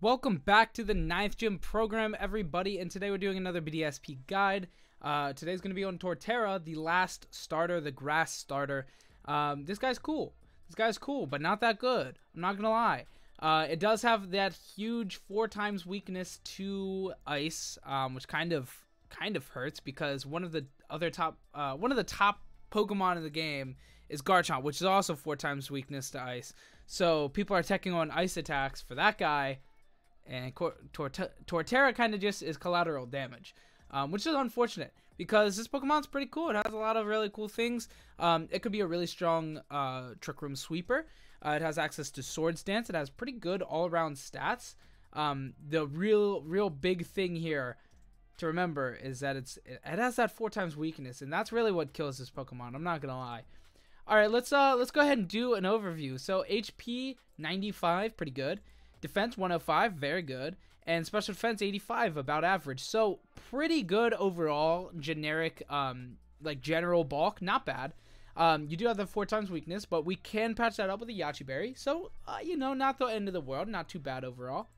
Welcome back to the 9th Gym program, everybody, and today we're doing another BDSP guide. Today's going to be on Torterra, the last starter, the grass starter. This guy's cool. But not that good. I'm not going to lie. It does have that huge 4 times weakness to ice, which kind of hurts because one of the top Pokemon in the game is Garchomp, which is also 4 times weakness to ice. So people are taking on ice attacks for that guy. And Torterra kind of just is collateral damage, which is unfortunate because this Pokemon's pretty cool. It has a lot of really cool things. It could be a really strong Trick Room Sweeper. It has access to Swords Dance. It has pretty good all-around stats. The real big thing here to remember is that it has that 4 times weakness, and that's really what kills this Pokemon. I'm not gonna lie. All right, let's go ahead and do an overview. So HP 95, pretty good. Defense 105, very good, and special defense 85, about average. So pretty good overall. Generic, like general bulk, not bad. You do have the 4 times weakness, but we can patch that up with a Yache berry. So you know, not the end of the world, not too bad overall.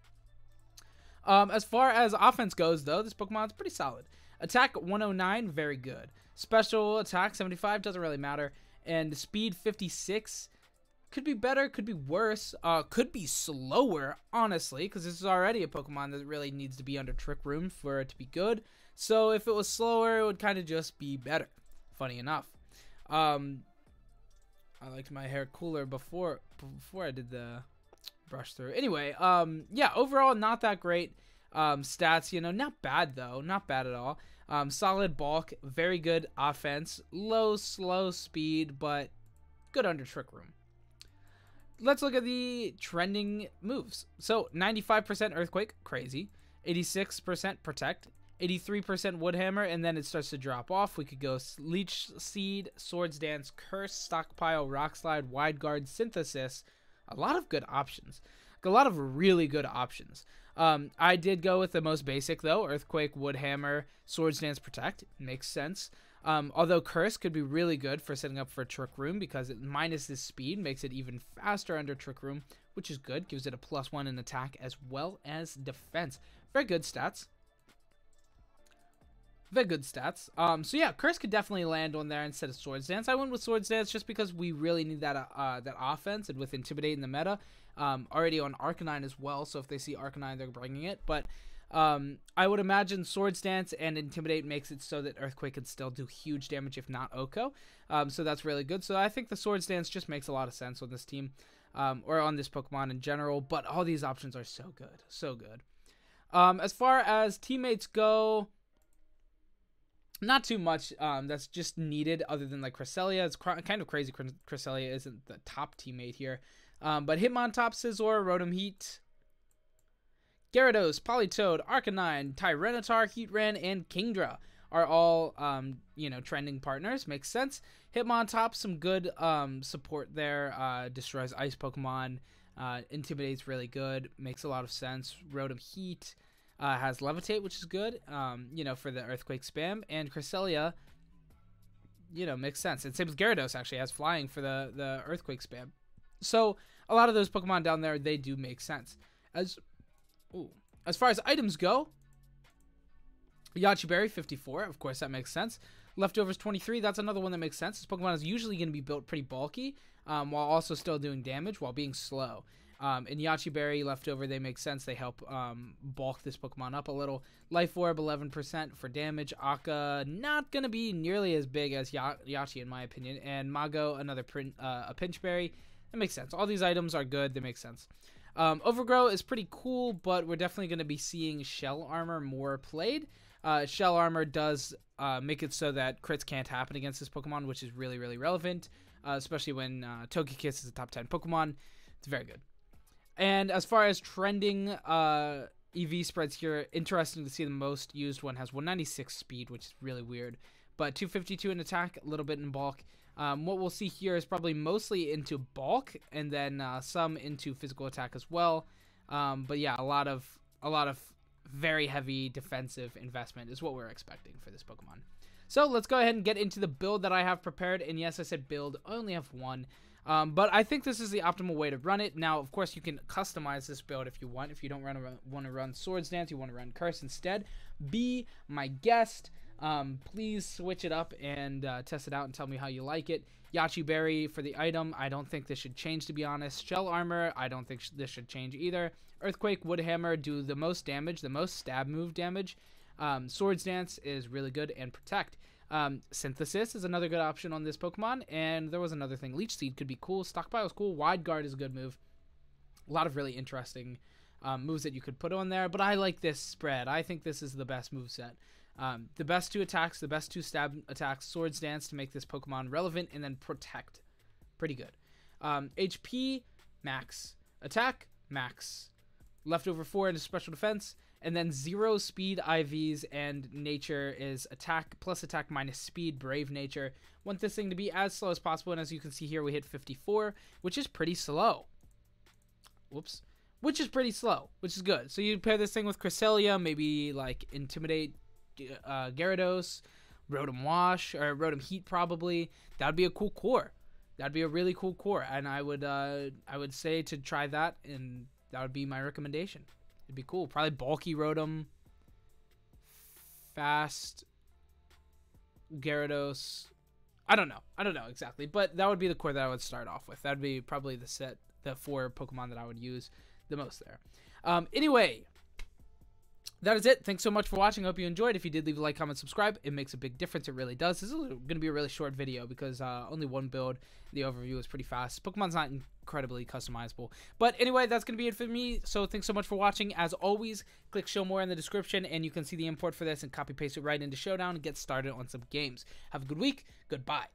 As far as offense goes, though, this Pokemon's pretty solid. Attack 109, very good. Special attack 75, doesn't really matter, and speed 56. Could be better, could be worse, could be slower, honestly, because this is already a Pokemon that really needs to be under Trick Room for it to be good. So if it was slower, it would kind of just be better, funny enough. I liked my hair cooler before I did the brush through. Anyway, yeah, overall, not that great. Stats, you know, not bad, though, not bad at all. Solid bulk, very good offense, slow speed, but good under Trick Room. Let's look at the trending moves. So 95% Earthquake, crazy. 86% Protect. 83% Wood Hammer, and then it starts to drop off. We could go Leech Seed, Swords Dance, Curse, Stockpile, Rock Slide, Wide Guard, Synthesis. A lot of good options. A lot of really good options. I did go with the most basic, though. Earthquake, Wood Hammer, Swords Dance, Protect. Makes sense. Although Curse could be really good for setting up for Trick Room because it minus this speed makes it even faster under Trick Room, which is good. Gives it a +1 in attack as well as defense. Very good stats. So yeah, Curse could definitely land on there instead of Swords Dance. I went with Swords Dance just because we really need that that offense, and with Intimidate in the meta, already on Arcanine as well. So if they see Arcanine, they're bringing it. But I would imagine Swords Dance and Intimidate makes it so that Earthquake can still do huge damage, if not Oko. So that's really good. So I think the Swords Dance just makes a lot of sense on this team, or on this Pokemon in general. But all these options are so good, so good. As far as teammates go, not too much that's just needed other than like Cresselia. It's kind of crazy Cresselia isn't the top teammate here. But Hitmontop, Scizor, Rotom Heat, Gyarados, Politoed, Arcanine, Tyranitar, Heatran, and Kingdra are all, you know, trending partners. Makes sense. Hitmontop, some good support there. Destroys ice Pokemon. Intimidates really good. Makes a lot of sense. Rotom Heat has Levitate, which is good, you know, for the Earthquake spam. And Cresselia, you know, makes sense. And same with Gyarados, actually, has Flying for the Earthquake spam. So a lot of those Pokemon down there, they do make sense. As far as items go, Yache Berry 54, of course that makes sense. Leftovers 23, that's another one that makes sense. This Pokemon is usually going to be built pretty bulky, while also still doing damage while being slow. In Yache Berry, Leftover, they make sense. They help bulk this Pokemon up a little. Life Orb 11% for damage. Akka not going to be nearly as big as Yache in my opinion. And Mago, another a Pinch Berry. That makes sense. All these items are good. They make sense. Overgrow is pretty cool, but we're definitely going to be seeing Shell Armor more played. Shell Armor does make it so that crits can't happen against this Pokemon, which is really, really relevant, especially when Togekiss is a top 10 Pokemon. It's very good. And as far as trending EV spreads here, interesting to see the most used one has 196 speed, which is really weird, but 252 in attack, a little bit in bulk. What we'll see here is probably mostly into bulk, and then some into physical attack as well. But yeah, a lot of very heavy defensive investment is what we're expecting for this Pokemon. So let's go ahead and get into the build that I have prepared. And yes, I said build. I only have one. But I think this is the optimal way to run it. Now, of course, you can customize this build if you want. If you don't want to run Swords Dance, you want to run Curse instead, be my guest. Please switch it up and test it out and tell me how you like it. Yache Berry for the item. I don't think this should change, to be honest. Shell Armor. I don't think this should change either. Earthquake, Wood Hammer do the most damage, the most stab move damage. Swords Dance is really good, and Protect. Synthesis is another good option on this Pokemon, and there was another thing. Leech Seed could be cool. Stockpile is cool. Wide Guard is a good move. A lot of really interesting moves that you could put on there, but I like this spread. I think this is the best moveset. The best 2 attacks, the best 2 stab attacks, Swords Dance to make this Pokemon relevant, and then Protect. Pretty good. HP, max. Attack, max. Leftover 4 into Special Defense, and then 0 speed IVs, and nature is attack plus attack minus speed, brave nature. Want this thing to be as slow as possible, and as you can see here, we hit 54, which is pretty slow. Whoops. Which is pretty slow, which is good. So you pair this thing with Cresselia, maybe like Intimidate Gyarados, Rotom Wash, or Rotom Heat probably. That would be a cool core. That'd be a really cool core, and I would say to try that, and that would be my recommendation. It'd be cool. Probably bulky Rotom, fast Gyarados. I don't know exactly, but that would be the core that I would start off with. That'd be probably the 4 Pokemon that I would use the most there. Anyway, that is it. Thanks so much for watching. I hope you enjoyed. If you did, leave a like, comment, subscribe. It makes a big difference. It really does. This is going to be a really short video because only one build. The overview is pretty fast. Pokemon's not incredibly customizable. But anyway, that's going to be it for me. So thanks so much for watching. As always, click show more in the description and you can see the import for this and copy paste it right into Showdown and get started on some games. Have a good week. Goodbye.